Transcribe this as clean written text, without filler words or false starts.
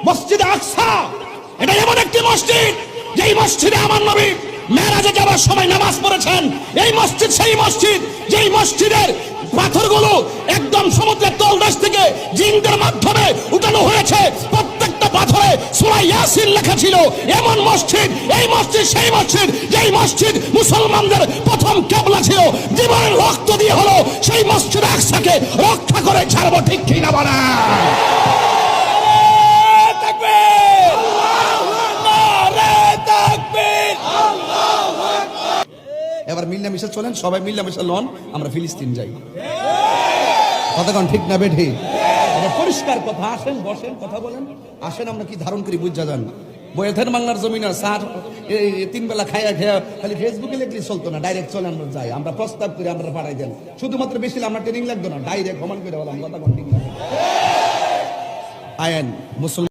মসজিদে আকসা এটা এমন একটি মসজিদ যেই মসজিদে আমার নবী মেরাজে যাওয়ার সময় নামাজ পড়েছেন। এই মসজিদ সেই মসজিদ যেই মসজিদের পাথরগুলো একদম সমুদ্রের তলদেশ থেকে জিনদের মাধ্যমে উঠানো হয়েছে। প্রত্যেকটা পাথরে সূরা ইয়াসিন লেখা ছিল। এমন মসজিদ, এই মসজিদ সেই মসজিদ যেই মসজিদ মুসলমানদের প্রথম কিবলা ছিল। জীবনের রক্ত দিয়ে হলো সেই মসজিদ আকসাকে রক্ষা করে ছাড়বো, ঠিক কি না বলা? এবার মিল্লামিশা চলেন, সবাই মিল্লামিশা লন, আমরা ফিলিস্তিন যাই। কতক্ষণ ঠিক না বেঠি? পরিষ্কার কথা। আসেন, বসেন, কথা বলেন। আসেন, আমরা কি ধারণ করি বুঝা যান। বয়েথের বাংলার জমিন আর স্যার তিন বেলা খাইয়া খেয়া খালি ফেসবুকে লিখলে চলতো না, ডাইরেক্ট চলে আমরা যাই। আমরা প্রস্তাব করে আমরা পাঠাই দেন। শুধুমাত্র বেশি আমরা ট্রেনিং লাগতো না, ডাইরেক্ট ভ্রমণ করে বললাম। কতক্ষণ ঠিক না? আয়েন মুসলমান